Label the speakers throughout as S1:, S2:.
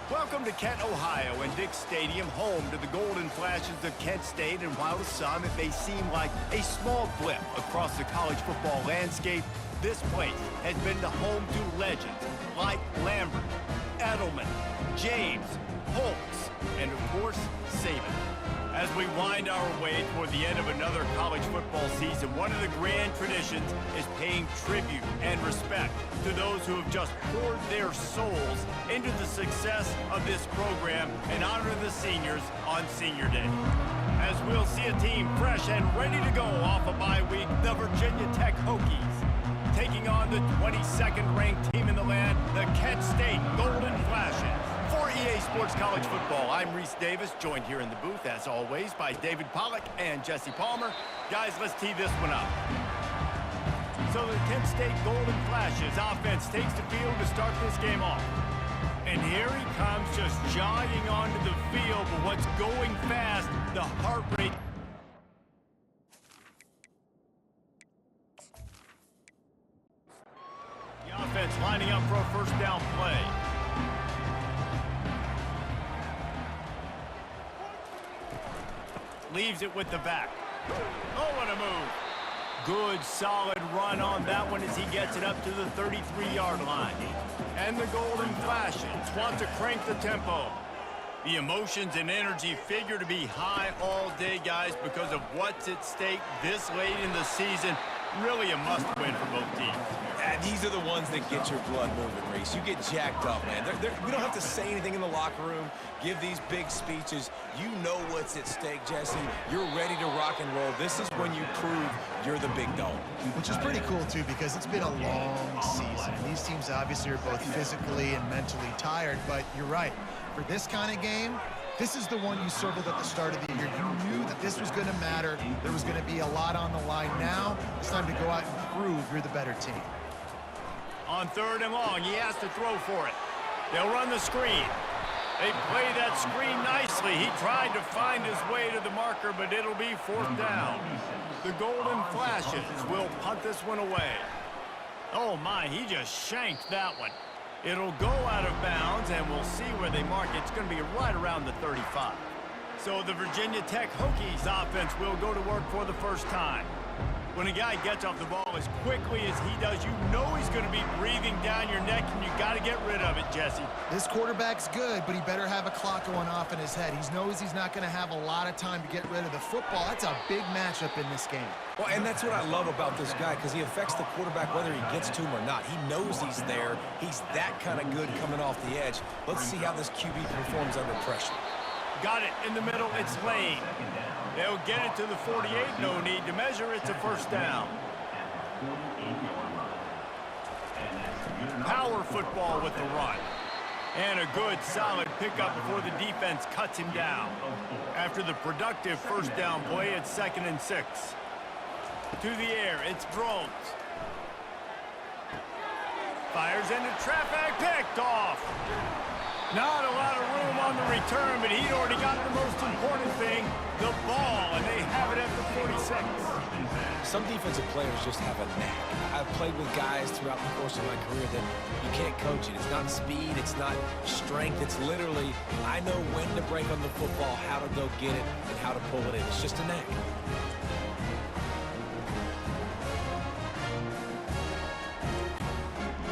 S1: Welcome to Kent, Ohio, and Dick Stadium, home to the Golden Flashes of Kent State. And while to some it may seem like a small blip across the college football landscape, this place has been the home to legends like Lambert, Edelman, James, Holtz, and of course, Saban. As we wind our way toward the end of another college football season, one of the grand traditions is paying tribute and respect to those who have just poured their souls into the success of this program and honor the seniors on Senior Day. As we'll see a team fresh and ready to go off a bye week, the Virginia Tech Hokies taking on the 22nd ranked team in the land, the Kent State Golden Flashes. For EA Sports College Football, I'm Reese Davis, joined here in the booth, as always, by David Pollack and Jesse Palmer. Guys, let's tee this one up. So the Kent State Golden Flashes offense takes the field to start this game off. And here he comes, just jogging onto the field, but what's going fast, the heart rate. The offense lining up for a first down play. Leaves it with the back. Oh, what a move. Good, solid run on that one as he gets it up to the 33-yard line. And the Golden Flashes want to crank the tempo. The emotions and energy figure to be high all day, guys, because of what's at stake this late in the season. Really a must-win for both teams.
S2: These are the ones that get your blood moving, Reese. You get jacked up, man. We don't have to say anything in the locker room, give these big speeches. You know what's at stake, Jesse. You're ready to rock and roll. This is when you prove you're the big dog.
S3: Which is pretty cool, too, because it's been a long season. And these teams obviously are both physically and mentally tired, but you're right. For this kind of game, this is the one you circled at the start of the year. You knew that this was going to matter. There was going to be a lot on the line. Now, it's time to go out and prove you're the better team.
S1: On 3rd and long, he has to throw for it. They'll run the screen. They play that screen nicely. He tried to find his way to the marker, but it'll be 4th down. The Golden Flashes will punt this one away. Oh, my, he just shanked that one. It'll go out of bounds, and we'll see where they mark it. It's going to be right around the 35. So the Virginia Tech Hokies offense will go to work for the first time. When a guy gets off the ball as quickly as he does, you know he's going to be breathing down your neck, and you got to get rid of it, Jesse.
S3: This quarterback's good, but he better have a clock going off in his head. He knows he's not going to have a lot of time to get rid of the football. That's a big matchup in this game.
S2: Well, and that's what I love about this guy, because he affects the quarterback whether he gets to him or not. He knows he's there. He's that kind of good coming off the edge. Let's see how this QB performs under pressure.
S1: Got it in the middle. It's Lane. They'll get it to the 48. No need to measure. It's a first down. Power football with the run. And a good, solid pickup before the defense cuts him down. After the productive first down play, it's 2nd and 6. To the air, it's Drones. Fires into traffic, picked off. Not a lot of room on the return, but he'd already got the most important thing, the ball, and they have it at the 46.
S2: Some defensive players just have a knack. I've played with guys throughout the course of my career that you can't coach it. It's not speed, it's not strength. It's literally, I know when to break on the football, how to go get it, and how to pull it in. It's just a knack.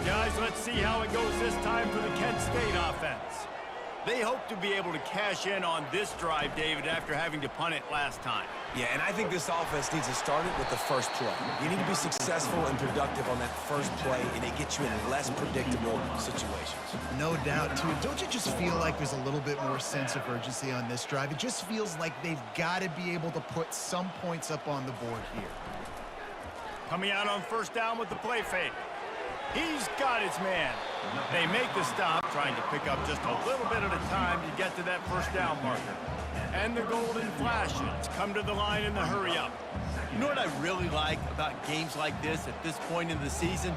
S1: Guys, let's see how it goes this time for the Kent State offense. They hope to be able to cash in on this drive, David, after having to punt it last time.
S2: Yeah, and I think this offense needs to start it with the first play. You need to be successful and productive on that first play, and it gets you in less predictable situations.
S3: No doubt, too. Don't you just feel like there's a little bit more sense of urgency on this drive? It just feels like they've got to be able to put some points up on the board here.
S1: Coming out on first down with the play fake. He's got his man. They make the stop, trying to pick up just a little bit at a time to get to that first down marker. And the Golden Flashes come to the line in the hurry-up. You know what I really like about games like this at this point in the season?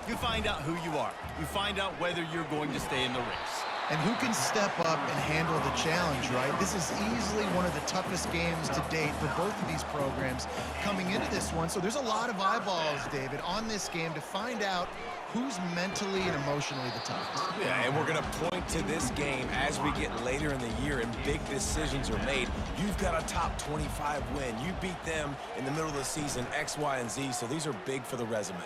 S1: You find out who you are. You find out whether you're going to stay in the race.
S3: And who can step up and handle the challenge, right? This is easily one of the toughest games to date for both of these programs coming into this one. So there's a lot of eyeballs, David, on this game to find out who's mentally and emotionally the toughest.
S2: Yeah, and we're going to point to this game as we get later in the year and big decisions are made. You've got a top 25 win. You beat them in the middle of the season, X, Y, and Z, so these are big for the resume.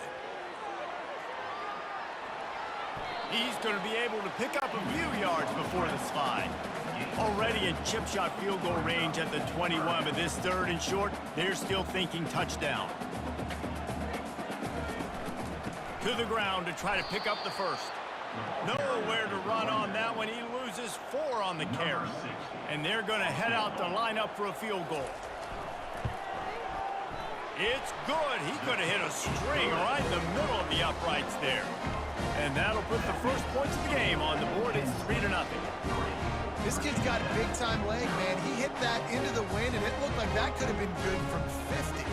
S1: He's going to be able to pick up a few yards before the slide. Already in chip shot field goal range at the 21, but this 3rd and short, they're still thinking touchdown. To the ground to try to pick up the first. Nowhere to run on that one. He loses 4 on the carry. And they're going to head out to line up for a field goal. It's good. He could have hit a string right in the middle of the uprights there. And that'll put the first points of the game on the board. It's 3-0.
S3: This kid's got a big-time leg, man. He hit that into the wind, and it looked like that could have been good from 50.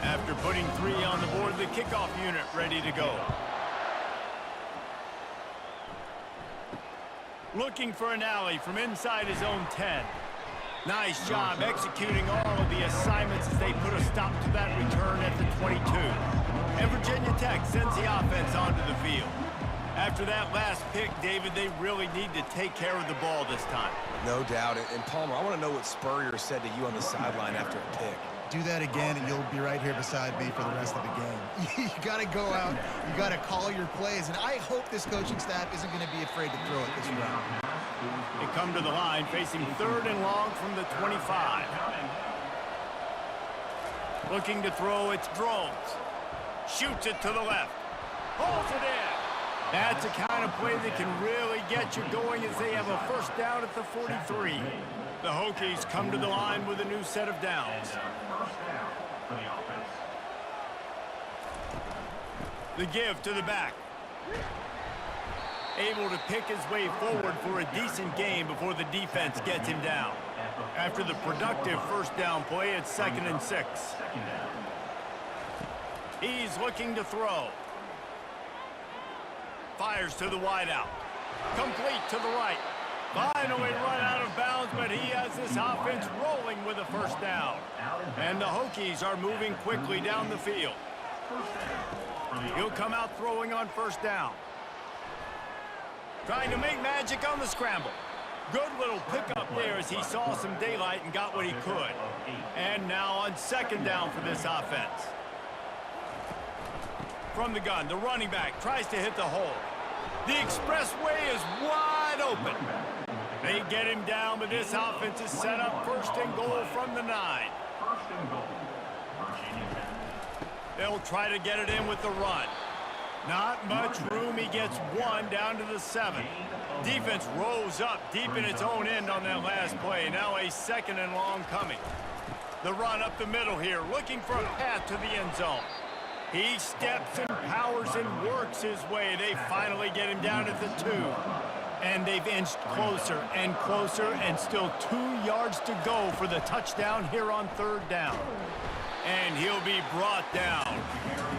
S1: After putting 3 on the board, the kickoff unit ready to go. Looking for an alley from inside his own 10. Nice job executing all of the assignments as they put a stop to that return at the 22. And Virginia Tech sends the offense onto the field. After that last pick, David, they really need to take care of the ball this time.
S2: No doubt. And Palmer, I want to know what Spurrier said to you on the sideline after a pick.
S3: Do that again, and you'll be right here beside me for the rest of the game. You got to go out. You got to call your plays, and I hope this coaching staff isn't going to be afraid to throw it this round.
S1: They come to the line facing 3rd and long from the 25. Looking to throw, it's Drones. Shoots it to the left. Pulls it in. That's the kind of play that can really get you going as they have a first down at the 43. The Hokies come to the line with a new set of downs. The give to the back. Able to pick his way forward for a decent game before the defense gets him down. After the productive first down play, it's 2nd and 6. He's looking to throw. Fires to the wideout. Complete to the right. Finally run out of bounds, but he has this offense rolling with a first down. And the Hokies are moving quickly down the field. He'll come out throwing on first down. Trying to make magic on the scramble. Good little pickup there as he saw some daylight and got what he could. And now on 2nd down for this offense. From the gun, the running back tries to hit the hole. The expressway is wide open. They get him down, but this offense is set up 1st and goal from the 9. They'll try to get it in with the run. Not much room. He gets 1 down to the 7. Defense rose up deep in its own end on that last play. Now a 2nd and long coming. The run up the middle here, looking for a path to the end zone. He steps and powers and works his way. They finally get him down at the 2. And they've inched closer and closer, and still 2 yards to go for the touchdown here on 3rd down. And he'll be brought down.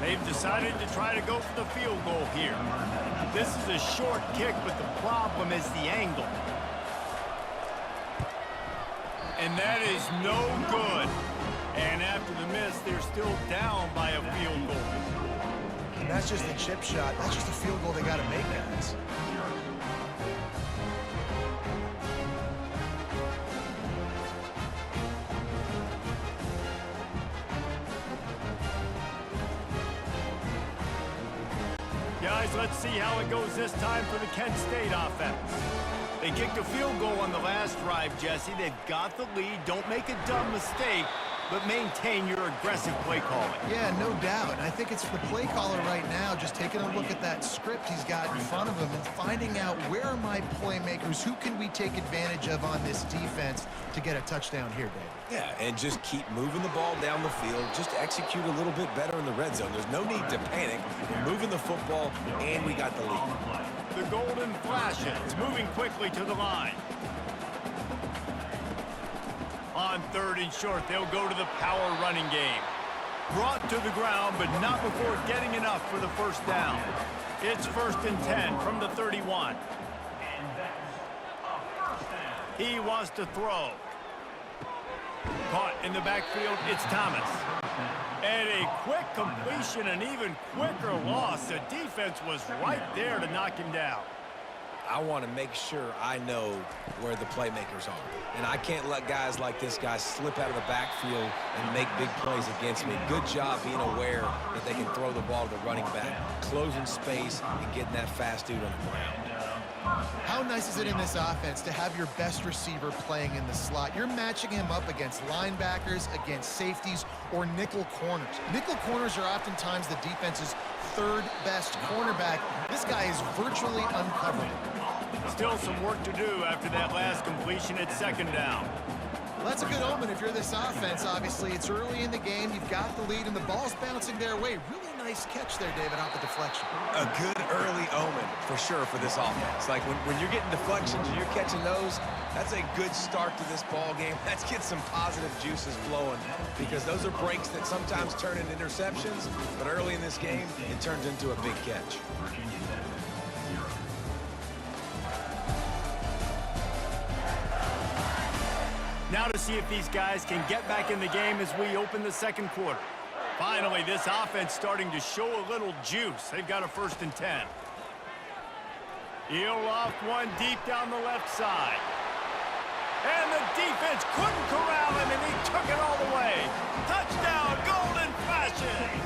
S1: They've decided to try to go for the field goal here. This is a short kick, but the problem is the angle. And that is no good. And after the miss, they're still down by a field goal.
S3: And that's just a chip shot. That's just a field goal they got to make, guys.
S1: Guys, let's see how it goes this time for the Kent State offense. They kicked a field goal on the last drive, Jesse. They've got the lead. Don't make a dumb mistake, but maintain your aggressive play calling.
S3: Yeah, no doubt. And I think it's the play caller right now just taking a look at that script he's got in front of him and finding out where are my playmakers, who can we take advantage of on this defense to get a touchdown here, Dave.
S2: Yeah, and just keep moving the ball down the field. Just execute a little bit better in the red zone. There's no need to panic. We're moving the football, and we got the lead.
S1: The Golden Flashes moving quickly to the line. On 3rd and short, they'll go to the power running game. Brought to the ground, but not before getting enough for the first down. It's 1st and 10 from the 31. He wants to throw. Caught in the backfield, it's Thomas. And a quick completion, an even quicker loss. The defense was right there to knock him down.
S2: I want to make sure I know where the playmakers are. And I can't let guys like this guy slip out of the backfield and make big plays against me. Good job being aware that they can throw the ball to the running back, closing space, and getting that fast dude on the ground.
S3: How nice is it in this offense to have your best receiver playing in the slot? You're matching him up against linebackers, against safeties, or nickel corners. Nickel corners are oftentimes the defense's third best cornerback. This guy is virtually uncoverable.
S1: Still some work to do after that last completion at 2nd down.
S3: Well, that's a good omen if you're this offense, obviously. It's early in the game. You've got the lead, and the ball's bouncing their way. Really nice catch there, David, off the deflection.
S2: A good early omen, for sure, for this offense. Like, when you're getting deflections and you're catching those, that's a good start to this ball game. Let's get some positive juices flowing, because those are breaks that sometimes turn into interceptions, but early in this game, it turns into a big catch.
S1: Now to see if these guys can get back in the game as we open the 2nd quarter. Finally, this offense starting to show a little juice. They've got a 1st and 10. He'll loft one deep down the left side. And the defense couldn't corral him, and he took it all the way. Touchdown, Golden Flashes!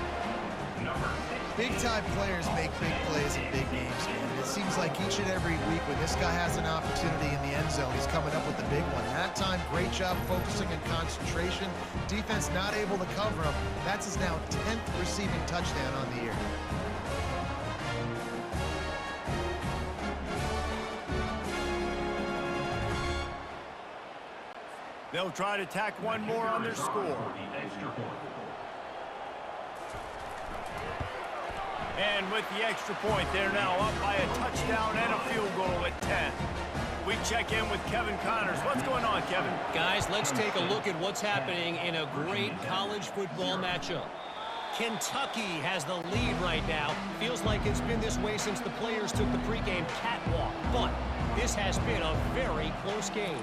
S3: Big-time players make big plays in big games, man. It seems like each and every week when this guy has an opportunity in the end zone, he's coming up with the big one. That time, great job focusing and concentration. Defense not able to cover him. That's his now 10th receiving touchdown on the year.
S1: They'll try to tack one more on their score. And with the extra point, they're now up by a touchdown and a field goal at 10. We check in with Kevin Connors. What's going on, Kevin?
S4: Guys, let's take a look at what's happening in a great college football matchup. Kentucky has the lead right now. Feels like it's been this way since the players took the pregame catwalk. But this has been a very close game.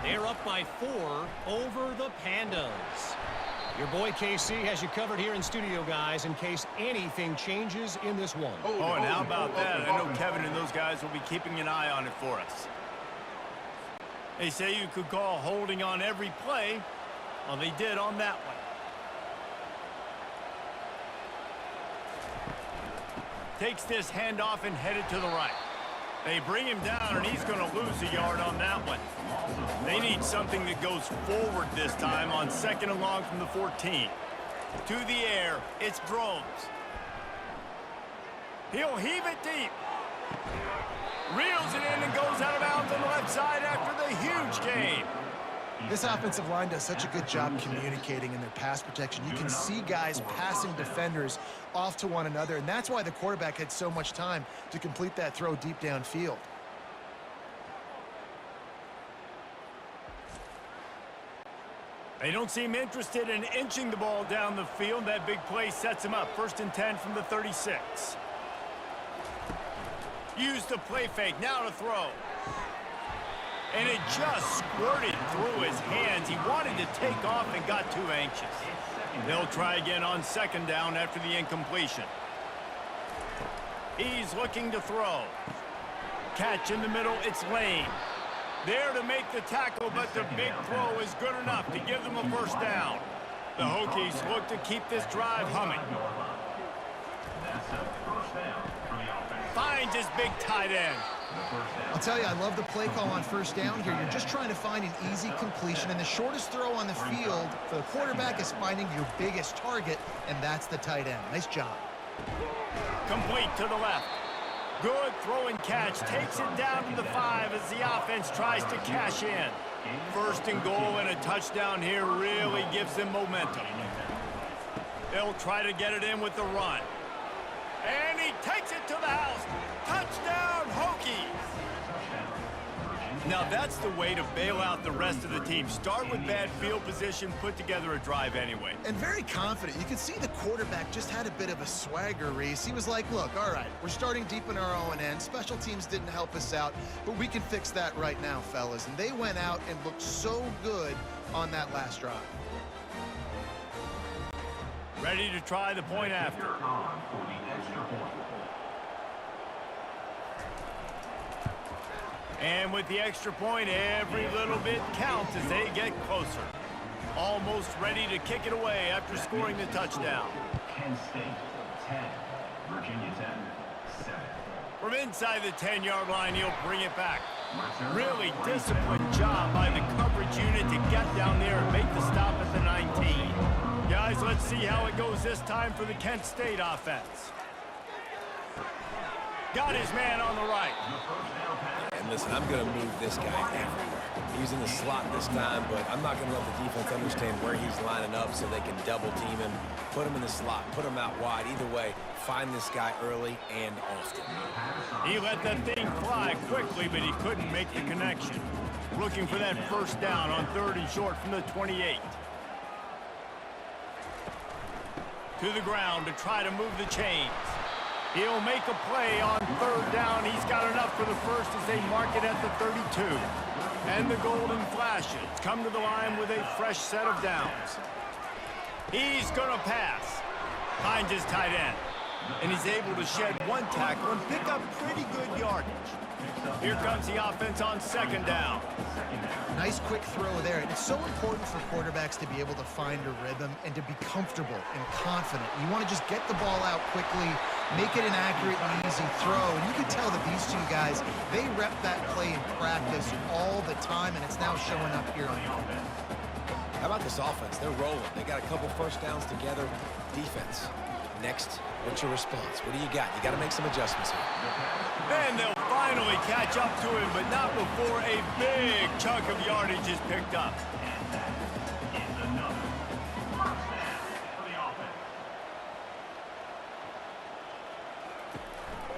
S4: They're up by 4 over the Pandas. Your boy KC has you covered here in studio, guys, in case anything changes in this one.
S1: Oh, and how about that? I know Kevin and those guys will be keeping an eye on it for us. They say you could call holding on every play. Well, they did on that one. Takes this handoff and headed to the right. They bring him down, and he's going to lose a yard on that one. They need something that goes forward this time on 2nd and long from the 14. To the air, it's Drones. He'll heave it deep. Reels it in and goes out of bounds on the left side after the huge gain.
S3: This offensive line does such a good job communicating in their pass protection. You can see guys passing defenders off to one another, and that's why the quarterback had so much time to complete that throw deep downfield.
S1: They don't seem interested in inching the ball down the field. That big play sets him up. 1st and 10 from the 36. Use the play fake. Now to throw. And it just squirted through his hands. He wanted to take off and got too anxious. They'll try again on 2nd down after the incompletion. He's looking to throw. Catch in the middle. It's Lane. There to make the tackle, but the big throw is good enough to give them a 1st down. The Hokies look to keep this drive humming. Finds his big tight end.
S3: I'll tell you, I love the play call on 1st down here. You're just trying to find an easy completion, and the shortest throw on the field for the quarterback is finding your biggest target, and that's the tight end. Nice job.
S1: Complete to the left. Good throw and catch. Takes it down to the 5 as the offense tries to cash in. 1st and goal and a touchdown here really gives them momentum. They'll try to get it in with the run. And he takes it to the house. Touchdown, Hokies. Now that's the way to bail out the rest of the team. Start with bad field position, put together a drive anyway.
S3: And very confident. You can see the quarterback just had a bit of a swagger, Reese. He was like, look, all right, we're starting deep in our own end. Special teams didn't help us out, but we can fix that right now, fellas. And they went out and looked so good on that last drive.
S1: Ready to try the point after. And with the extra point, every little bit counts as they get closer. Almost ready to kick it away after scoring the touchdown.
S5: Kent State 10, Virginia 10, 7.
S1: From inside the 10-yard line, he'll bring it back. Really disciplined job by the coverage unit to get down there and make the stop at the 19. Guys, let's see how it goes this time for the Kent State offense. Got his man on the right.
S2: And listen, I'm going to move this guy everywhere. He's in the slot this time, but I'm not going to let the defense understand where he's lining up so they can double team him, put him in the slot, put him out wide. Either way, find this guy early and often.
S1: He let that thing fly quickly, but he couldn't make the connection. Looking for that first down on 3rd and short from the 28. To the ground to try to move the chains. He'll make a play on 3rd down. He's got enough for the first as they mark it at the 32. And the Golden Flashes come to the line with a fresh set of downs. He's going to pass. Finds his tight end. And he's able to shed one tackle and pick up pretty good yardage. Here comes the offense on 2nd down.
S3: Nice quick throw there. And it's so important for quarterbacks to be able to find a rhythm and to be comfortable and confident. You want to just get the ball out quickly, make it an accurate and easy throw. And you can tell that these two guys, they rep that play in practice all the time, and it's now showing up here on the offense.
S2: How about this offense? They're rolling. They got a couple first downs together. Defense. Next, what's your response? What do you got? You got to make some adjustments here.
S1: And they'll finally catch up to him, but not before a big chunk of yardage is picked up.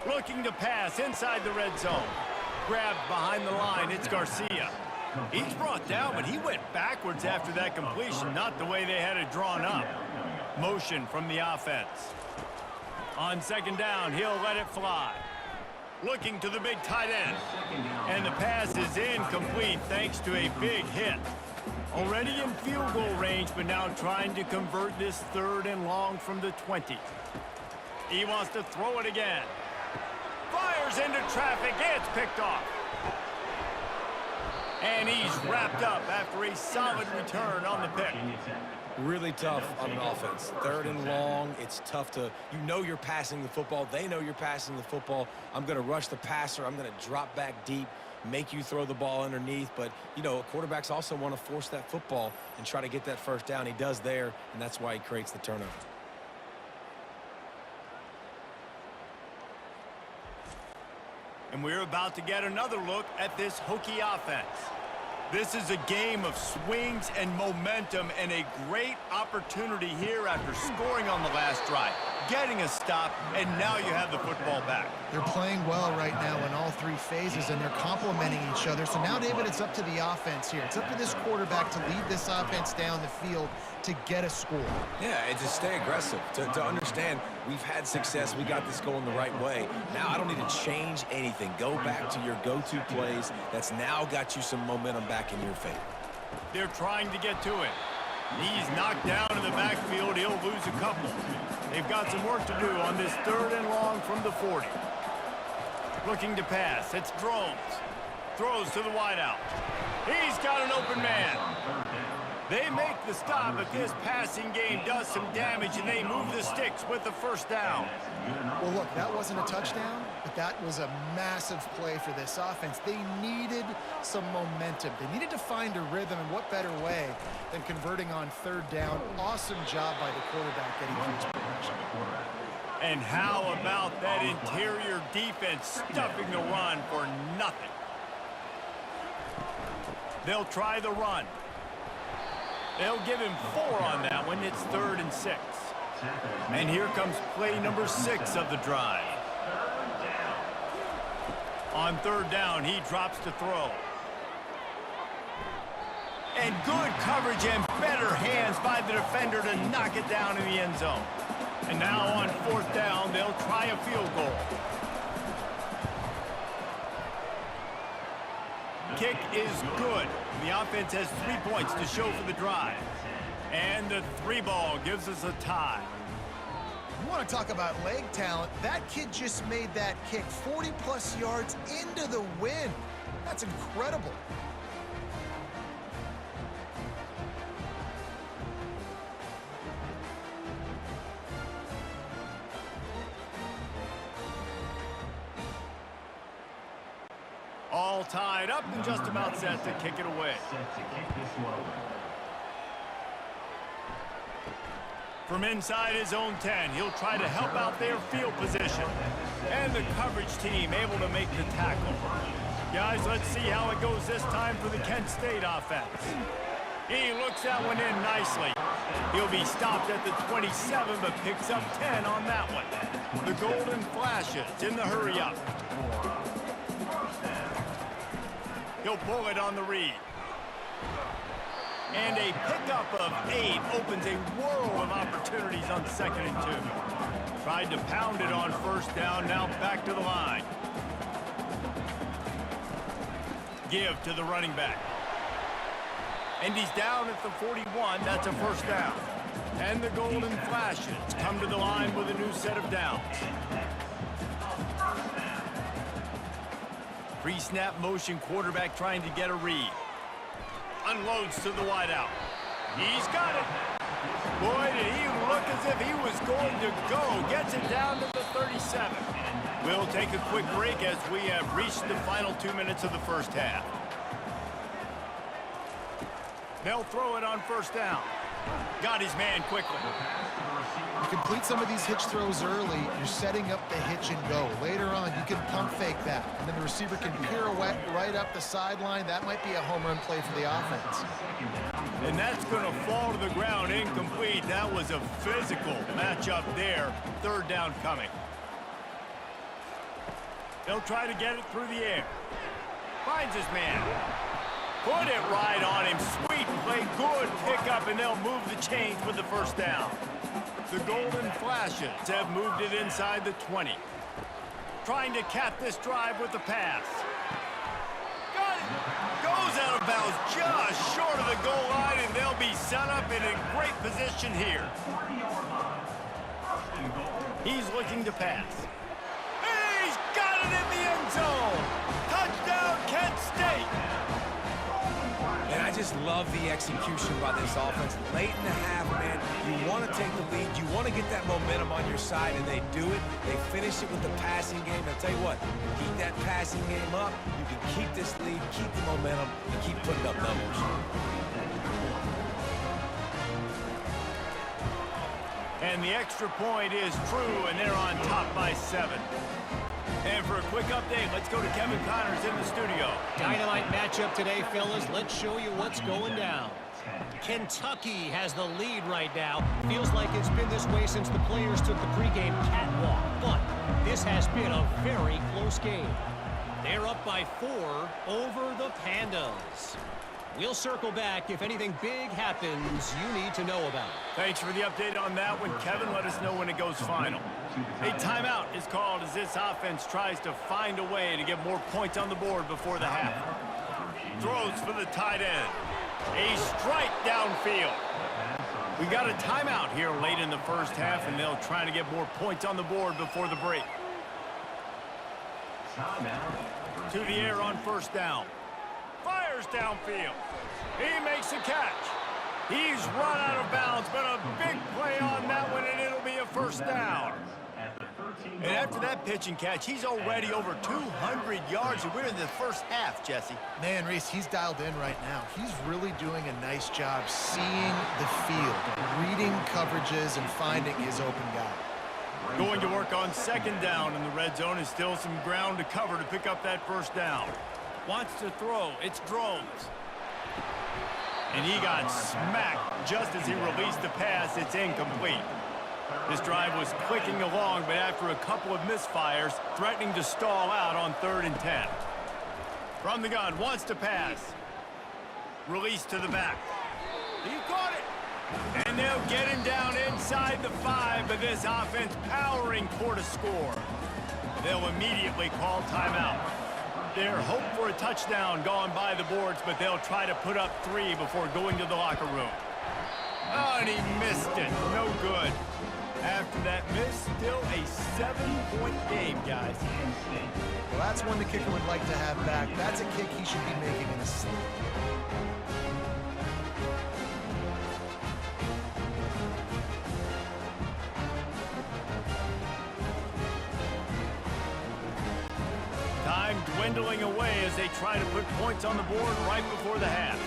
S1: Looking to pass inside the red zone. Grabbed behind the line, it's Garcia. He's brought down, but he went backwards after that completion, not the way they had it drawn up. Motion from the offense. On 2nd down, he'll let it fly. Looking to the big tight end. And the pass is incomplete thanks to a big hit. Already in field goal range, but now trying to convert this 3rd and long from the 20. He wants to throw it again. Fires into traffic. It's picked off. And he's wrapped up after a solid return on the pick.
S2: Really tough on an offense. 3rd and long, it's tough to, you know you're passing the football. They know you're passing the football. I'm going to rush the passer. I'm going to drop back deep, make you throw the ball underneath. But, you know, quarterbacks also want to force that football and try to get that first down. He does there, and that's why he creates the turnover.
S1: And we're about to get another look at this Hokie offense. This is a game of swings and momentum and a great opportunity here after scoring on the last drive, getting a stop, and now you have the football back.
S3: They're playing well right now in all 3 phases, and they're complementing each other. So now, David, it's up to the offense here. It's up to this quarterback to lead this offense down the field to get a score.
S2: Yeah, and to stay aggressive, to understand we've had success, we got this going the right way. Now I don't need to change anything. Go back to your go-to plays. That's now got you some momentum back in your favor.
S1: They're trying to get to it. He's knocked down in the backfield. He'll lose a couple. They've got some work to do on this 3rd and long from the 40. Looking to pass. It's Drones. Throws to the wideout. He's got an open man. They make the stop, but this passing game does some damage, and they move the sticks with the first down.
S3: Well, look, that wasn't a touchdown, but that was a massive play for this offense. They needed some momentum. They needed to find a rhythm, and what better way than converting on 3rd down. Awesome job by the quarterback getting through his progression.
S1: And how about that interior defense stuffing the run for nothing? They'll try the run. They'll give him 4 on that one. It's 3rd and 6. And here comes play number 6 of the drive. On 3rd down, he drops to throw. And good coverage and better hands by the defender to knock it down in the end zone. And now on 4th down, they'll try a field goal. Kick is good. The offense has 3 points to show for the drive. And the 3 ball gives us a tie.
S3: You want to talk about leg talent? That kid just made that kick 40-plus yards into the wind. That's incredible.
S1: All tied up and just about set to kick it away.
S5: Set to kick this one away.
S1: From inside his own 10, he'll try to help out their field position. And the coverage team able to make the tackle. Guys, let's see how it goes this time for the Kent State offense. He looks that one in nicely. He'll be stopped at the 27, but picks up 10 on that one. The Golden Flashes in the hurry-up. He'll pull it on the read. And a pickup of 8 opens a world of opportunities on 2nd and 2. Tried to pound it on 1st down, now back to the line. Give to the running back. And he's down at the 41, that's a 1st down. And the Golden Flashes come to the line with a new set of downs. Pre-snap motion quarterback trying to get a read. Unloads to the wideout. He's got it. Boy, did he look as if he was going to go. Gets it down to the 37. We'll take a quick break as we have reached the final 2 minutes of the 1st half. They'll throw it on 1st down. Got his man quickly.
S3: You complete some of these hitch throws early, you're setting up the hitch and go. Later on, you can pump fake that. And then the receiver can pirouette right up the sideline. That might be a home run play for the offense.
S1: And that's going to fall to the ground incomplete. That was a physical matchup there. 3rd down coming. They'll try to get it through the air. Finds his man. Put it right on him. Sweet play. Good pickup, and they'll move the chains with the 1st down. The Golden Flashes have moved it inside the 20. Trying to cap this drive with the pass. Got it. Goes out of bounds just short of the goal line, and they'll be set up in a great position here. He's looking to pass. He's got it in the end zone. Touchdown, Kent State.
S2: And I just love the execution by this offense. Late in the half, man, you want to take the lead. You want to get that momentum on your side, and they do it. They finish it with the passing game. I'll tell you what, keep that passing game up. You can keep this lead, keep the momentum, and keep putting up numbers.
S1: And the extra point is true, and they're on top by 7. And for a quick update, let's go to Kevin Connors in the studio.
S4: Dynamite matchup today, fellas. Let's show you what's going down. Kentucky has the lead right now. Feels like it's been this way since the players took the pregame catwalk. But this has been a very close game. They're up by 4 over the Pandas. We'll circle back if anything big happens you need to know about.
S1: Thanks for the update on that one, Kevin. Let us know when it goes final. A timeout is called as this offense tries to find a way to get more points on the board before the half. Throws for the tight end. A strike downfield. We got a timeout here late in the 1st half, and they'll try to get more points on the board before the break. To the air on 1st down. Fires downfield. He makes a catch. He's run out of bounds, but a big play on that one, and it'll be a 1st down. And after that pitch and catch, he's already over 200 yards, and we're in the 1st half, Jesse.
S3: Man, Reese, he's dialed in right now. He's really doing a nice job seeing the field, reading coverages, and finding his open guy.
S1: Going to work on 2nd down in the red zone, and still some ground to cover to pick up that 1st down. Wants to throw. It's Drones. And he got smacked just as he released the pass. It's incomplete. This drive was clicking along, but after a couple of misfires, threatening to stall out on 3rd and 10. From the gun, wants to pass. Release to the back. He caught it. And they'll get him down inside the 5, but this offense powering toward a score. They'll immediately call timeout. Their hope for a touchdown gone by the boards, but they'll try to put up 3 before going to the locker room. Oh, and he missed it. No good. After that miss, still a 7-point game, guys.
S3: Well, that's one the kicker would like to have back. That's a kick he should be making in his sleep.
S1: Time dwindling away as they try to put points on the board right before the half.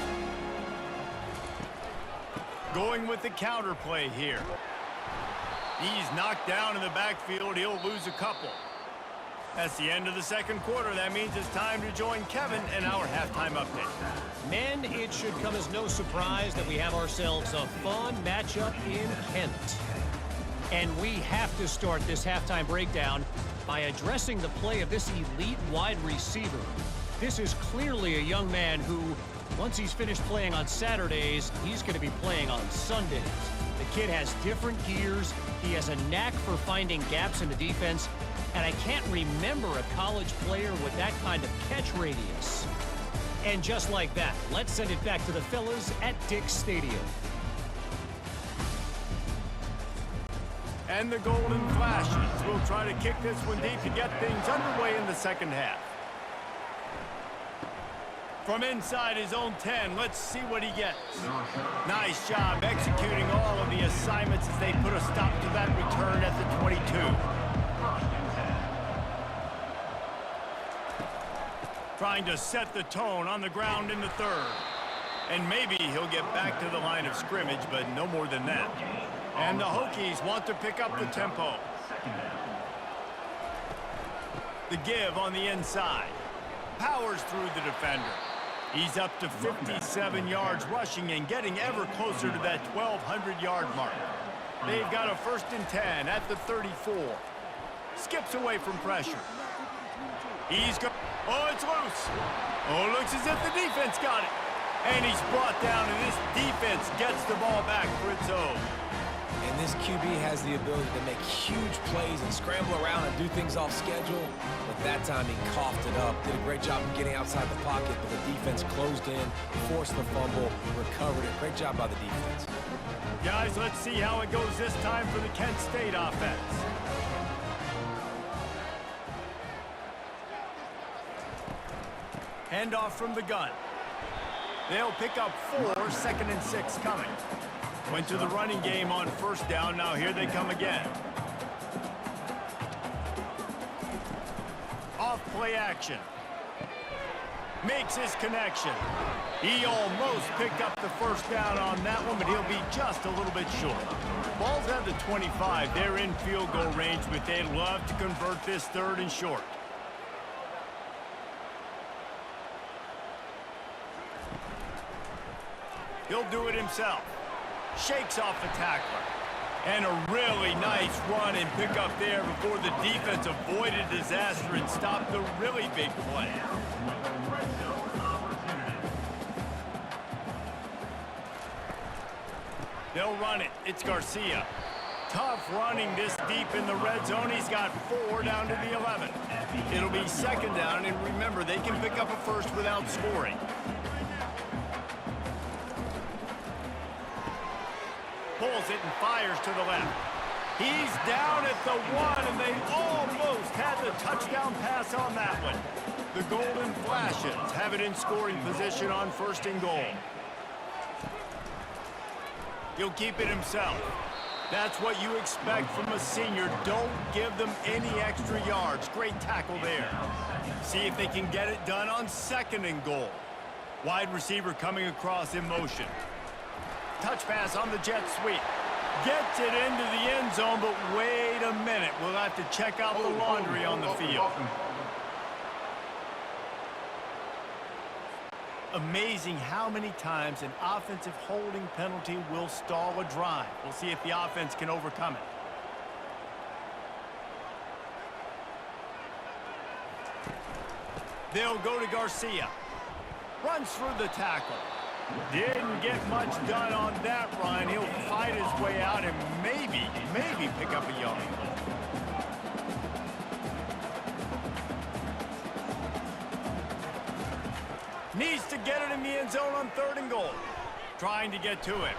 S1: Going with the counter play here. He's knocked down in the backfield. He'll lose a couple. That's the end of the second quarter. That means it's time to join Kevin in our halftime update.
S4: Men, it should come as no surprise that we have ourselves a fun matchup in Kent. And we have to start this halftime breakdown by addressing the play of this elite wide receiver. This is clearly a young man who, once he's finished playing on Saturdays, he's going to be playing on Sundays. The kid has different gears. He has a knack for finding gaps in the defense. And I can't remember a college player with that kind of catch radius. And just like that, let's send it back to the fellas at Dick's Stadium.
S1: And the Golden Flashes will try to kick this one deep to get things underway in the second half. From inside his own 10, let's see what he gets. Nice job executing all of the assignments as they put a stop to that return at the 22. Trying to set the tone on the ground in the third. And maybe he'll get back to the line of scrimmage, but no more than that. And the Hokies want to pick up the tempo. The give on the inside. Powers through the defender. He's up to 57 yards rushing and getting ever closer to that 1,200-yard mark. They've got a 1st and 10 at the 34. Skips away from pressure. He's go. Oh, it's loose. Oh, looks as if the defense got it. And he's brought down, and this defense gets the ball back for its own.
S2: And this QB has the ability to make huge plays and scramble around and do things off schedule. But that time he coughed it up, did a great job of getting outside the pocket, but the defense closed in, forced the fumble, recovered it. Great job by the defense.
S1: Guys, let's see how it goes this time for the Kent State offense. Handoff from the gun. They'll pick up 4, 2nd and 6 coming. Went to the running game on 1st down. Now here they come again. Off play action. Makes his connection. He almost picked up the 1st down on that one, but he'll be just a little bit short. Ball's at the 25. They're in field goal range, but they'd love to convert this 3rd and short. He'll do it himself. Shakes off the tackler. And a really nice run and pick up there before the defense avoided disaster and stopped the really big play. They'll run it. It's Garcia. Tough running this deep in the red zone. He's got 4 down to the 11. It'll be 2nd down, and remember, they can pick up a 1st without scoring. Pulls it and fires to the left. He's down at the 1, and they almost had the touchdown pass on that one. The Golden Flashes have it in scoring position on 1st and goal. He'll keep it himself. That's what you expect from a senior. Don't give them any extra yards. Great tackle there. See if they can get it done on 2nd and goal. Wide receiver coming across in motion. Touch pass on the jet sweep. Gets it into the end zone, but wait a minute. We'll have to check out the laundry on the field. Amazing how many times an offensive holding penalty will stall a drive. We'll see if the offense can overcome it. They'll go to Garcia. Runs through the tackle. Didn't get much done on that run. He'll fight his way out and maybe pick up a yard. Needs to get it in the end zone on 3rd and goal. Trying to get to it.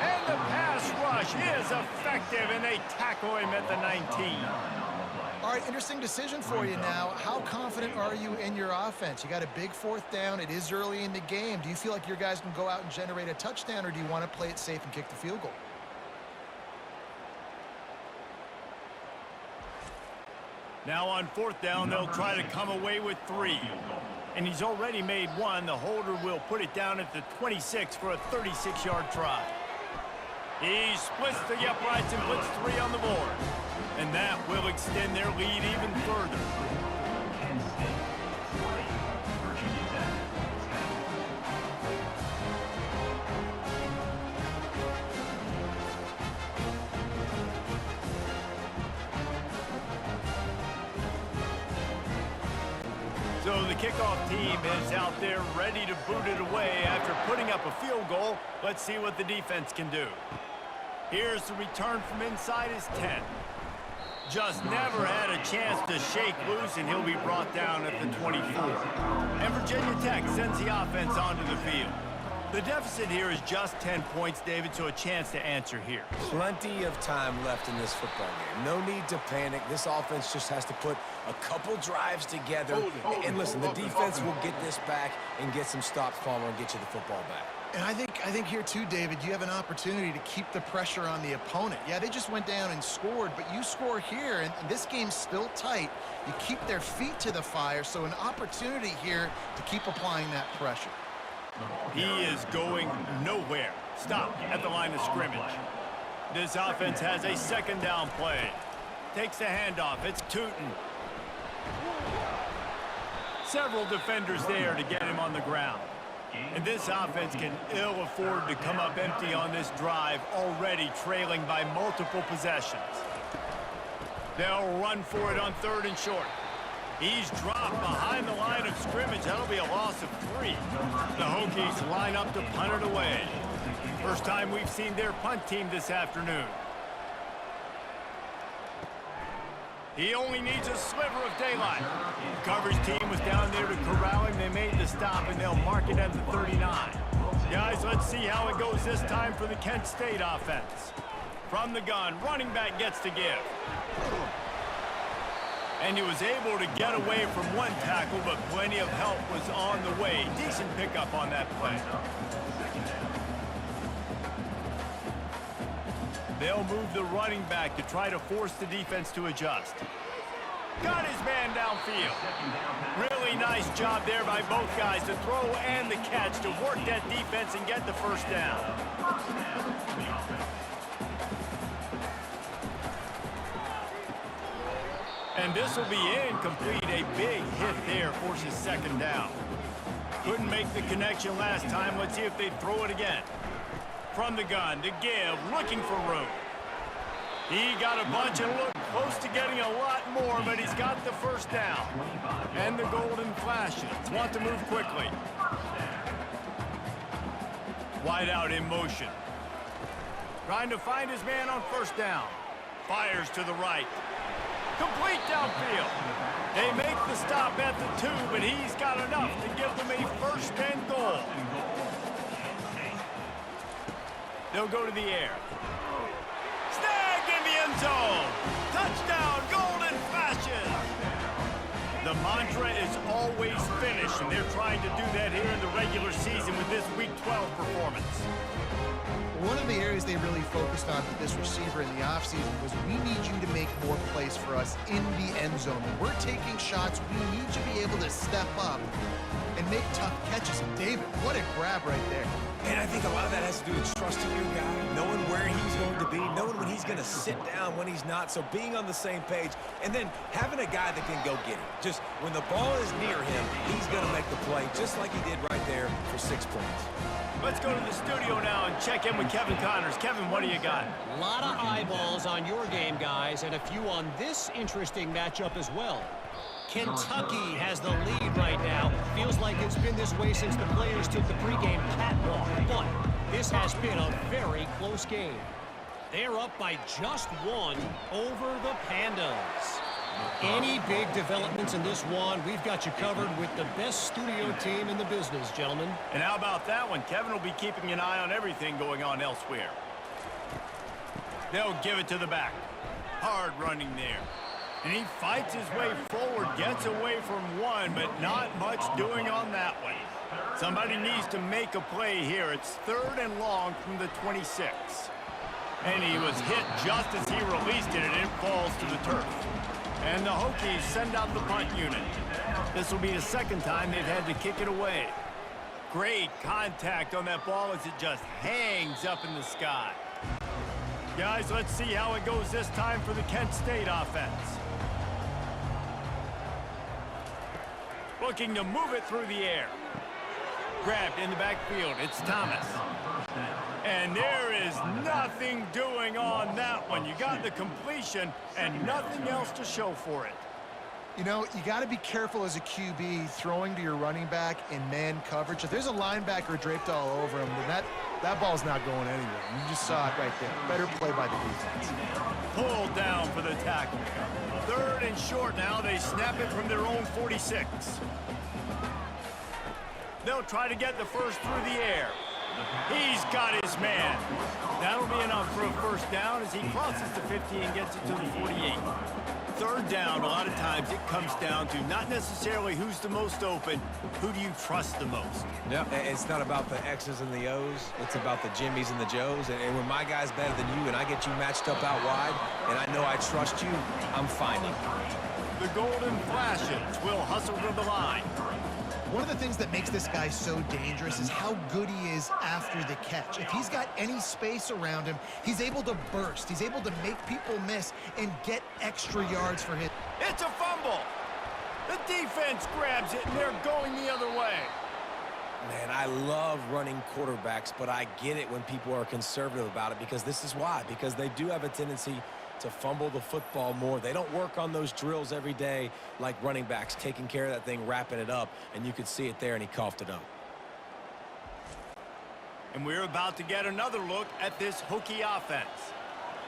S1: And the pass rush is effective, and they tackle him at the 19.
S3: All right, interesting decision for you now. How confident are you in your offense? You got a big 4th down. It is early in the game. Do you feel like your guys can go out and generate a touchdown, or do you want to play it safe and kick the field goal?
S1: Now on 4th down, they'll try to come away with 3. And he's already made 1. The holder will put it down at the 26 for a 36-yard try. He splits the uprights and puts 3 on the board. And that will extend their lead even further.
S5: Kent State 20, Virginia Tech 10.
S1: So the kickoff team is out there ready to boot it away after putting up a field goal. Let's see what the defense can do. Here's the return from inside his 10. Just never had a chance to shake loose, and he'll be brought down at the 24. And Virginia Tech sends the offense onto the field. The deficit here is just 10 points, David, so a chance to answer here.
S2: Plenty of time left in this football game. No need to panic. This offense just has to put a couple drives together. And listen, the defense will get this back and get some stops, Palmer, and get you the football back.
S3: And I think here too, David, you have an opportunity to keep the pressure on the opponent. Yeah, they just went down and scored, but you score here, and this game's still tight. You keep their feet to the fire, so an opportunity here to keep applying that pressure.
S1: He is going nowhere. Stop at the line of scrimmage. This offense has a 2nd down play. Takes the handoff. It's Tootin. Several defenders there to get him on the ground. And this offense can ill afford to come up empty on this drive, already trailing by multiple possessions. They'll run for it on 3rd and short. He's dropped behind the line of scrimmage. That'll be a loss of 3. The Hokies line up to punt it away. First time we've seen their punt team this afternoon. He only needs a sliver of daylight. The coverage team was down there to corral him. They made the stop, and they'll mark it at the 39. Guys, let's see how it goes this time for the Kent State offense. From the gun, running back gets to give. And he was able to get away from 1 tackle, but plenty of help was on the way. Decent pickup on that play. They'll move the running back to try to force the defense to adjust. Got his man downfield. Really nice job there by both guys, the throw and the catch, to work that defense and get the 1st down. And this will be incomplete. A big hit there forces 2nd down. Couldn't make the connection last time. Let's see if they throw it again. From the gun, to give, looking for room. He got a bunch and looked close to getting a lot more, but he's got the 1st down. And the Golden Flashes want to move quickly. Wide out in motion. Trying to find his man on 1st down. Fires to the right. Complete downfield. They make the stop at the 2, but he's got enough to give them a 1st and goal. They'll go to the air. Snag in the end zone. Touchdown, Golden Flashes. The mantra is always finish, and they're trying to do that here in the regular season with this Week 12 performance.
S3: One of the areas they really focused on with this receiver in the offseason was, we need you to make more plays for us in the end zone. When we're taking shots, we need you to be able to step up and make tough catches. And David, what a grab right there.
S2: And I think a lot of that has to do with trusting your guy, knowing where he's going to be, knowing when he's going to sit down, when he's not. So being on the same page, and then having a guy that can go get him. Just when the ball is near him, he's going to make the play, just like he did right there for 6 points.
S1: Let's go to the studio now and check in with Kevin Connors. Kevin, what do you got?
S4: A lot of eyeballs on your game, guys, and a few on this interesting matchup as well. Kentucky has the lead right now. Feels like it's been this way since the players took the pregame catwalk. But this has been a very close game. They're up by just one over the Pandas. Any big developments in this one, we've got you covered with the best studio team in the business, gentlemen.
S1: And how about that one? Kevin will be keeping an eye on everything going on elsewhere. They'll give it to the back. Hard running there. And he fights his way forward, gets away from one, but not much doing on that one. Somebody needs to make a play here. It's 3rd and long from the 26. And he was hit just as he released it, and it falls to the turf. And the Hokies send out the punt unit. This will be the second time they've had to kick it away. Great contact on that ball as it just hangs up in the sky. Guys, let's see how it goes this time for the Kent State offense. Looking to move it through the air. Grabbed in the backfield. It's Thomas. And there is nothing doing on that one. You got the completion and nothing else to show for it.
S3: You know, you got to be careful as a QB throwing to your running back in man coverage. If there's a linebacker draped all over him, then that ball's not going anywhere. You just saw it right there. Better play by the defense.
S1: Pulled down for the tackle. 3rd and short now. They snap it from their own 46. They'll try to get the first through the air. He's got his man. That'll be enough for a first down as he crosses the 50 and gets it to the 48. 3rd down, a lot of times it comes down to not necessarily who's the most open, who do you trust the most?
S2: Yeah, it's not about the X's and the O's. It's about the Jimmies and the Joes. And when my guy's better than you and I get you matched up out wide and I know I trust you, I'm finding.
S1: The Golden Flashes will hustle to the line.
S3: One of the things that makes this guy so dangerous is how good he is after the catch. If he's got any space around him, he's able to burst. He's able to make people miss and get extra yards for him.
S1: It's a fumble. The defense grabs it, and they're going the other way.
S2: Man, I love running quarterbacks, but I get it when people are conservative about it because this is why. Because they do have a tendency to fumble the football more. They don't work on those drills every day like running backs, taking care of that thing, wrapping it up, and you could see it there, and he coughed it up.
S1: And we're about to get another look at this Hokie offense.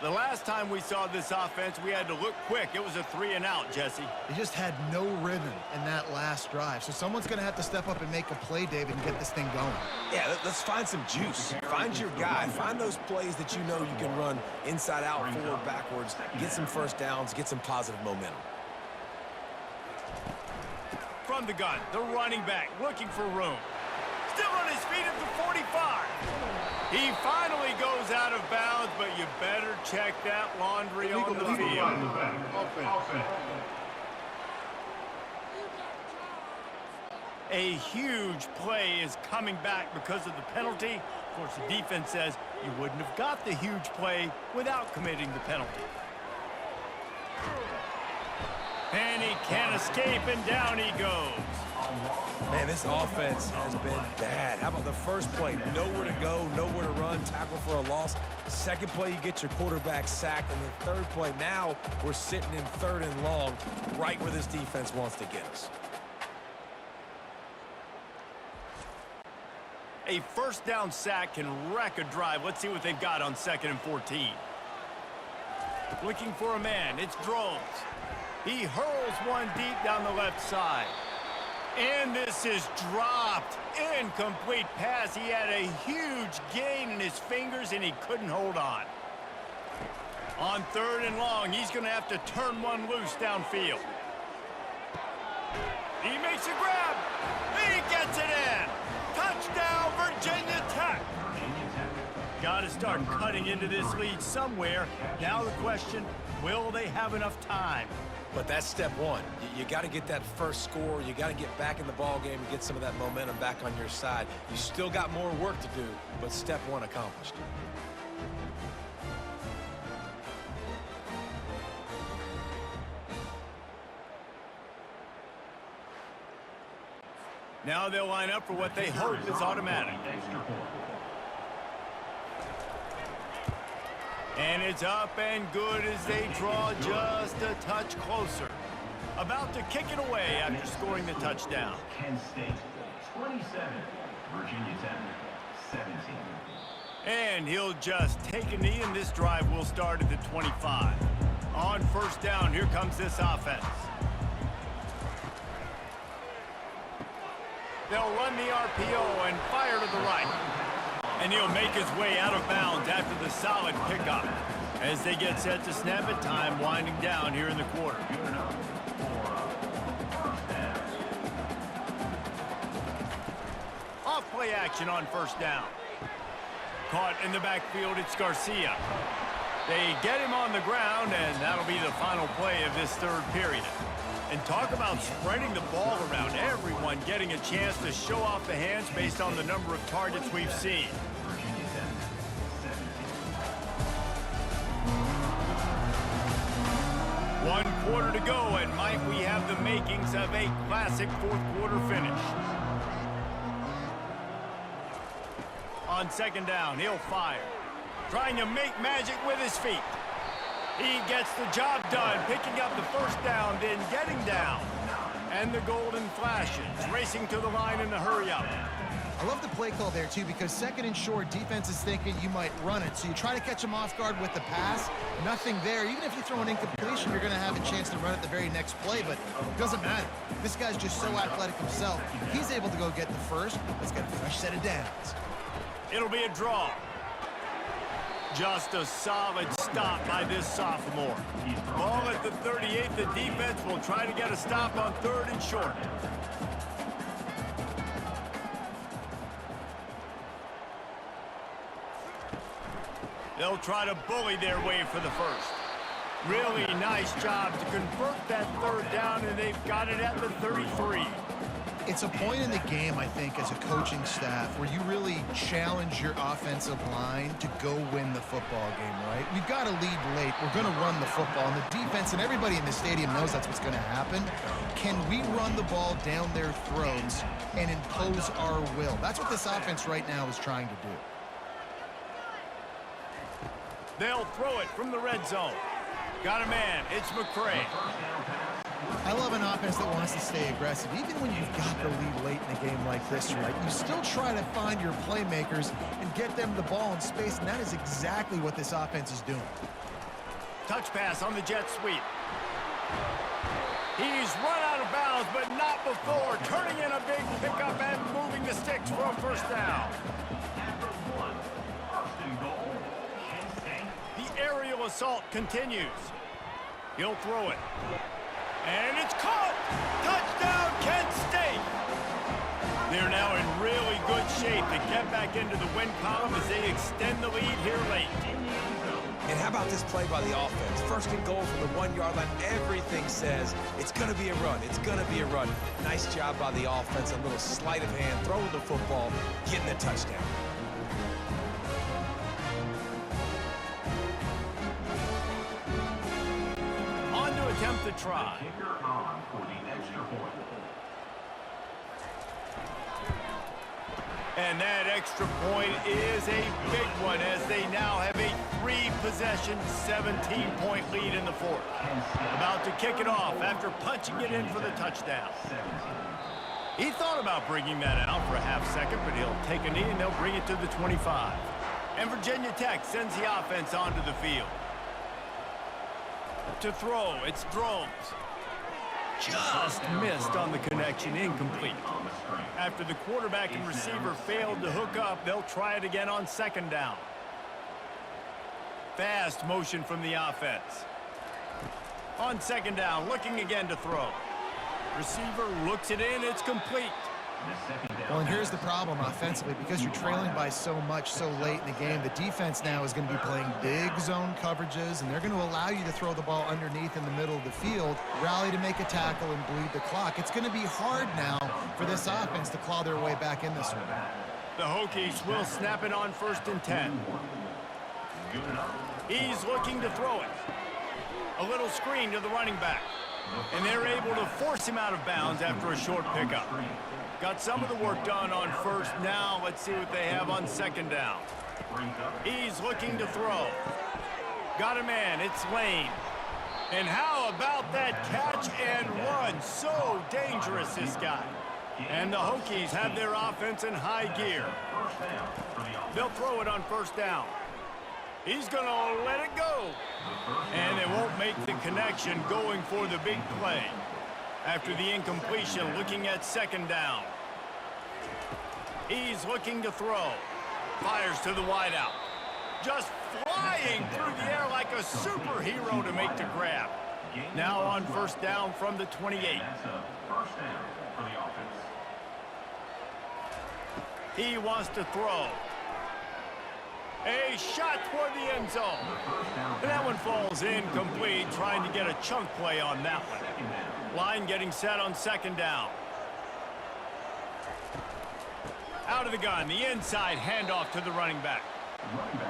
S1: The last time we saw this offense, we had to look quick. It was a 3-and-out, Jesse.
S3: They just had no rhythm in that last drive. So someone's going to have to step up and make a play, David, and get this thing going.
S2: Yeah, let's find some juice. Find your guy. Find those plays that you know you can run inside out, forward, backwards, get some first downs, get some positive momentum.
S1: From the gun, the running back looking for room. Still on his feet at the 45. He finally goes out of bounds, but you better check that laundry on the field. A huge play is coming back because of the penalty. Of course, the defense says you wouldn't have got the huge play without committing the penalty. And he can't escape, and down he goes.
S2: Man, this offense has been bad. How about the first play? Nowhere to go, nowhere to run, tackle for a loss. Second play, you get your quarterback sacked. And the third play, now we're sitting in 3rd and long, right where this defense wants to get us.
S1: A first down sack can wreck a drive. Let's see what they've got on 2nd and 14. Looking for a man. It's Drones. He hurls one deep down the left side. And this is dropped. Incomplete pass. He had a huge gain in his fingers, and he couldn't hold on. On 3rd and long, he's going to have to turn one loose downfield. He makes a grab. He gets it in. Touchdown, Virginia Tech. Got to start cutting into this lead somewhere. Now the question, will they have enough time?
S2: But that's step one. You got to get that first score. You got to get back in the ball game and get some of that momentum back on your side. You still got more work to do, but step one accomplished.
S1: Now they'll line up for what they hope is automatic. And it's up and good as they draw just a touch closer. About to kick it away after scoring the touchdown.
S5: Kent State 27, Virginia Tech 17.
S1: And he'll just take a knee, and this drive will start at the 25. On first down, here comes this offense. They'll run the RPO and fire to the right. And he'll make his way out of bounds after the solid pickup. As they get set to snap it, time winding down here in the quarter. Off play action on first down. Caught in the backfield, it's Garcia. They get him on the ground, and that'll be the final play of this third period. And talk about spreading the ball around, everyone getting a chance to show off the hands based on the number of targets we've seen.
S5: Virginia Tech 17.
S1: 1 quarter to go, and might we have the makings of a classic fourth quarter finish. On second down, he'll fire. Trying to make magic with his feet. He gets the job done, picking up the first down, then getting down. And the golden flashes, racing to the line in the hurry-up.
S3: I love the play call there, too, because second and short, defense is thinking you might run it. So you try to catch him off guard with the pass. Nothing there. Even if you throw an incompletion, you're going to have a chance to run it the very next play, but it doesn't matter. This guy's just so athletic himself. He's able to go get the first. Let's get a fresh set of downs.
S1: It'll be a draw. Just a solid stop by this sophomore. Ball at the 38. The defense will try to get a stop on third and short. They'll try to bully their way for the first. Really nice job to convert that third down, and they've got it at the 33.
S3: It's a point in the game, I think, as a coaching staff where you really challenge your offensive line to go win the football game, right? We've got to lead late. We're going to run the football, and the defense and everybody in the stadium knows that's what's going to happen. Can we run the ball down their throats and impose our will? That's what this offense right now is trying to do.
S1: They'll throw it from the red zone. Got a man. It's McCray.
S3: I love an offense that wants to stay aggressive. Even when you've got the lead late in a game like this, right, you still try to find your playmakers and get them the ball in space, and that is exactly what this offense is doing.
S1: Touch pass on the jet sweep. He's run out of bounds, but not before. Turning in a big pickup and moving the sticks for a first down. The aerial assault continues. He'll throw it. And it's caught! Touchdown, Kent State! They're now in really good shape to get back into the win column as they extend the lead here late.
S2: And how about this play by the offense? First and goal from the 1 yard line. Everything says it's going to be a run. It's going to be a run. Nice job by the offense. A little sleight of hand, throwing the football, getting the touchdown.
S1: Attempt to try.
S5: Kicker on for the extra point.
S1: And that extra point is a big one as they now have a 3-possession, 17-point lead in the fourth. About to kick it off after punching it in for the touchdown. He thought about bringing that out for a half second, but he'll take a knee and they'll bring it to the 25. And Virginia Tech sends the offense onto the field. To throw, it's Drones. Just missed on the connection, incomplete. After the quarterback and receiver failed to hook up, they'll try it again on second down. Fast motion from the offense. On second down, looking again to throw. Receiver looks it in, it's complete.
S3: Well, and here's the problem offensively. Because you're trailing by so much so late in the game, the defense now is going to be playing big zone coverages, and they're going to allow you to throw the ball underneath in the middle of the field, rally to make a tackle, and bleed the clock. It's going to be hard now for this offense to claw their way back in this one.
S1: The Hokies will snap it on first and 10. He's looking to throw it. A little screen to the running back. And they're able to force him out of bounds after a short pickup. Got some of the work done on first. Now let's see what they have on second down. He's looking to throw. Got a man. It's Lane. And how about that catch and run? So dangerous, this guy. And the Hokies have their offense in high gear. They'll throw it on first down. He's going to let it go. And they won't make the connection going for the big play. After the incompletion, looking at second down. He's looking to throw. Fires to the wideout. Just flying through the air like a superhero to make the grab. Now on first down from the 28.
S5: That's a first down for the offense.
S1: He wants to throw. A shot toward the end zone. And that one falls incomplete, trying to get a chunk play on that one. Line getting set on second down. Out of the gun, the inside handoff to the running back.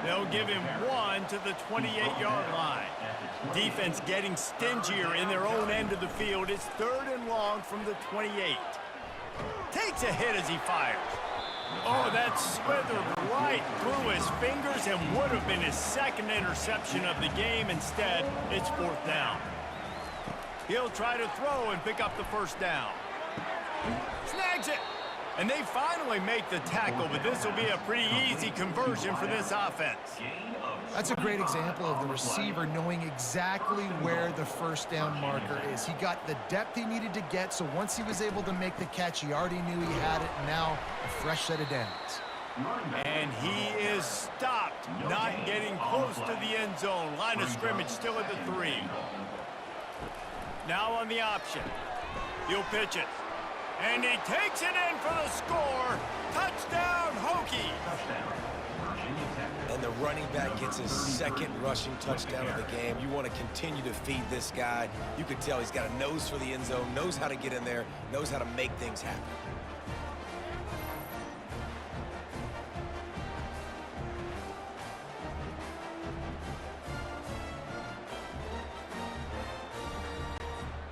S1: They'll give him one to the 28-yard line. Defense getting stingier in their own end of the field. It's third and long from the 28. Takes a hit as he fires. Oh, that slithered right through his fingers and would have been his second interception of the game. Instead, it's fourth down. He'll try to throw and pick up the first down. Snags it. And they finally make the tackle, but this will be a pretty easy conversion for this offense.
S3: That's a great example of the receiver knowing exactly where the first down marker is. He got the depth he needed to get, so once he was able to make the catch, he already knew he had it. Now a fresh set of downs.
S1: And he is stopped, not getting close to the end zone. Line of scrimmage still at the 3. Now on the option. He'll pitch it. And he takes it in for the score. Touchdown, Hokies.
S2: And the running back gets his second rushing touchdown of the game. You want to continue to feed this guy. You can tell he's got a nose for the end zone, knows how to get in there, knows how to make things happen.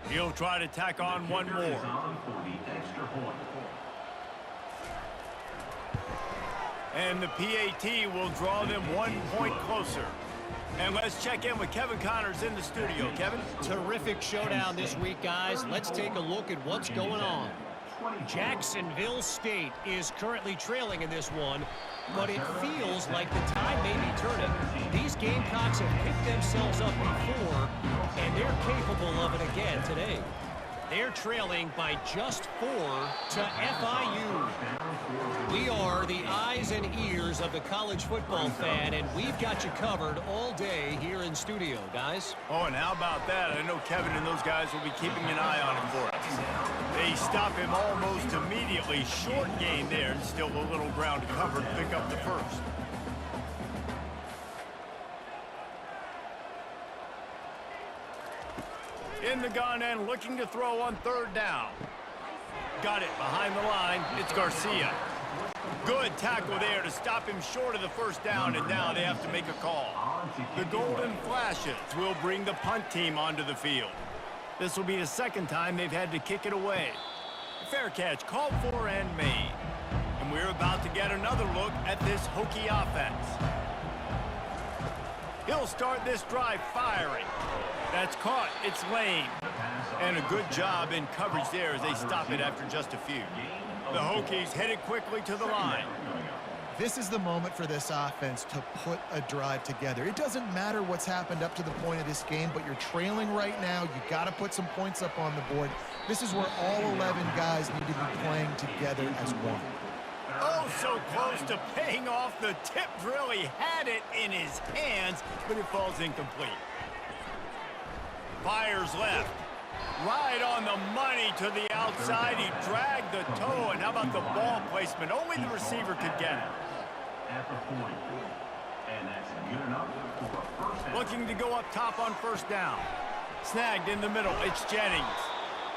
S1: He'll try to tack on one more. And the PAT will draw them 1 point closer. And let's check in with Kevin Connors in the studio. Kevin?
S4: Terrific showdown this week, guys. Let's take a look at what's going on. Jacksonville State is currently trailing in this one, but it feels like the tide may be turning. These Gamecocks have picked themselves up before, and they're capable of it again today. They're trailing by just 4 to FIU. We are the eyes and ears of the college football fan, and we've got you covered all day here in studio, guys.
S1: Oh, and how about that? I know Kevin and those guys will be keeping an eye on him for us. They stop him almost immediately. Short gain there, and still a little ground to cover to pick up the first. In the gun and looking to throw on third down. Got it behind the line. It's Garcia. Good tackle there to stop him short of the first down, and now they have to make a call. The Golden Flashes will bring the punt team onto the field. This will be the second time they've had to kick it away. Fair catch called for and made. And we're about to get another look at this Hokie offense. He'll start this drive firing. That's caught. It's lane. And a good job in coverage there as they stop it after just a few. The Hokies headed quickly to the line.
S3: This is the moment for this offense to put a drive together. It doesn't matter what's happened up to the point of this game, but you're trailing right now. You got to put some points up on the board. This is where all 11 guys need to be playing together as one.
S1: Oh, so close to paying off. The tip drill. He had it in his hands, but it falls incomplete. Fires left. Right on the money to the outside. He dragged the toe, and how about the ball placement? Only the receiver could get it.
S5: At the 40. And that's good enough for a first down.
S1: Looking to go up top on first down. Snagged in the middle. It's Jennings.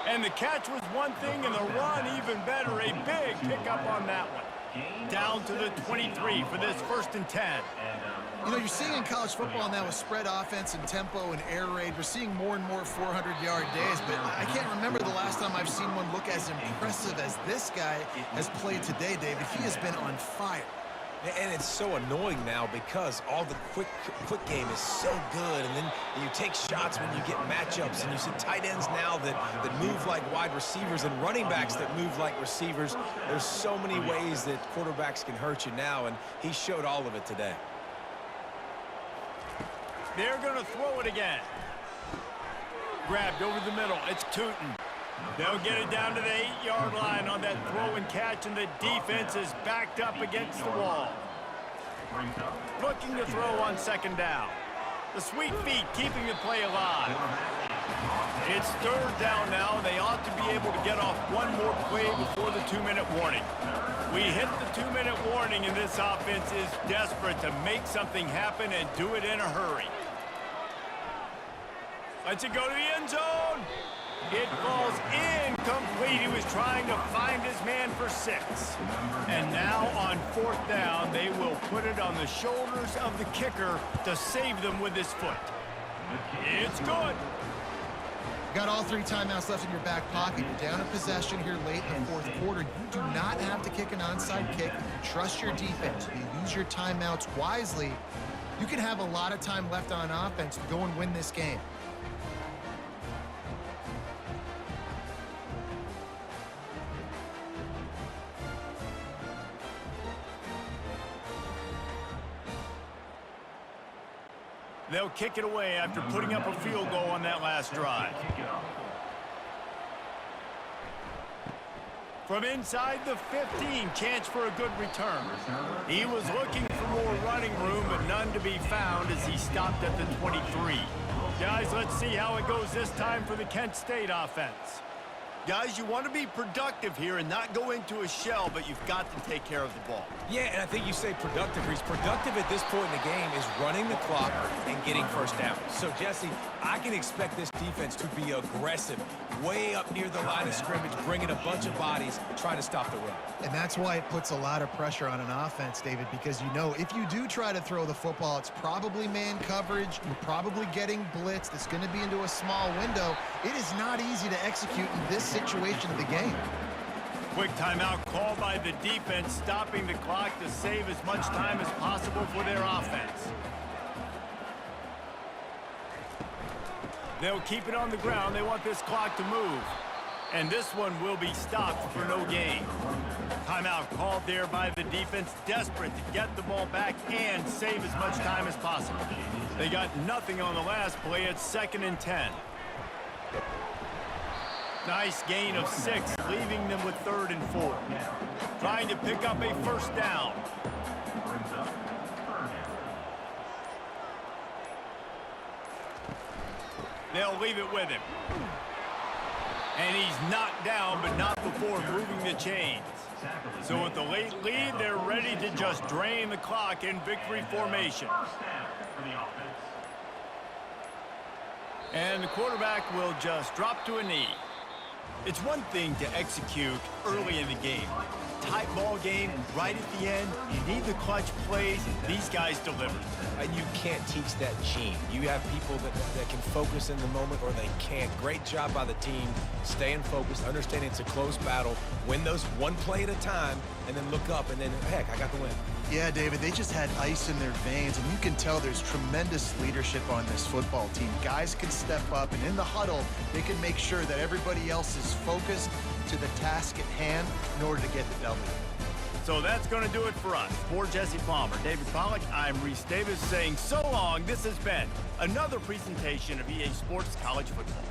S1: And the catch was one thing, and the run even better. A big pickup on that one. Down to the 23 for this 1st and 10.
S3: You know, you're seeing in college football now with spread offense and tempo and air raid, we're seeing more and more 400-yard days, but I can't remember the last time I've seen one look as impressive as this guy has played today, David. He has been on fire.
S2: And it's so annoying now because all the quick game is so good, and then you take shots when you get matchups, and you see tight ends now that move like wide receivers and running backs that move like receivers. There's so many ways that quarterbacks can hurt you now, and he showed all of it today.
S1: They're going to throw it again. Grabbed over the middle. It's Tootin. They'll get it down to the 8-yard line on that throw and catch, and the defense is backed up against the wall. Looking to throw on second down. The sweet feet keeping the play alive. It's third down now. They ought to be able to get off one more play before the 2-minute warning. We hit the 2-minute warning, and this offense is desperate to make something happen and do it in a hurry. Let's it go to the end zone. It falls incomplete. He was trying to find his man for 6. And now on fourth down, they will put it on the shoulders of the kicker to save them with his foot. It's good.
S3: Got all 3 timeouts left in your back pocket. You're down a possession here late in the fourth quarter. You do not have to kick an onside kick. You trust your defense. You use your timeouts wisely. You can have a lot of time left on offense to go and win this game.
S1: They'll kick it away after putting up a field goal on that last drive. From inside the 15, chance for a good return. He was looking for more running room, but none to be found as he stopped at the 23. Guys, let's see how it goes this time for the Kent State offense. Guys, you want to be productive here and not go into a shell, but you've got to take care of the ball.
S2: Yeah, and I think you say productive. Reese. Productive at this point in the game is running the clock and getting first down. So, Jesse, I can expect this defense to be aggressive, way up near the line of scrimmage, bringing a bunch of bodies, trying to stop the run.
S3: And that's why it puts a lot of pressure on an offense, David, because you know if you do try to throw the football, it's probably man coverage. You're probably getting blitzed. It's going to be into a small window. It is not easy to execute in this situation of the game.
S1: Quick timeout called by the defense, stopping the clock to save as much time as possible for their offense. They'll keep it on the ground. They want this clock to move. And this one will be stopped for no gain. Timeout called there by the defense, desperate to get the ball back and save as much time as possible. They got nothing on the last play. It's 2nd and 10. Nice gain of 6, leaving them with 3rd and 4. Trying to pick up a first down. They'll leave it with him. And he's knocked down, but not before moving the chains. So with the late lead, they're ready to just drain the clock in victory formation. And the quarterback will just drop to a knee. It's one thing to execute early in the game. Tight ball game, right at the end. You need the clutch plays. These guys deliver.
S2: And you can't teach that gene. You have people that can focus in the moment or they can't. Great job by the team, staying focused, understanding it's a close battle, win those one play at a time, and then look up, and then, heck, I got the win.
S3: Yeah, David, they just had ice in their veins, and you can tell there's tremendous leadership on this football team. Guys can step up, and in the huddle, they can make sure that everybody else is focused to the task at hand in order to get the W.
S1: So that's going to do it for us. For Jesse Palmer, David Pollack, I'm Reese Davis saying so long. This has been another presentation of EA Sports College Football.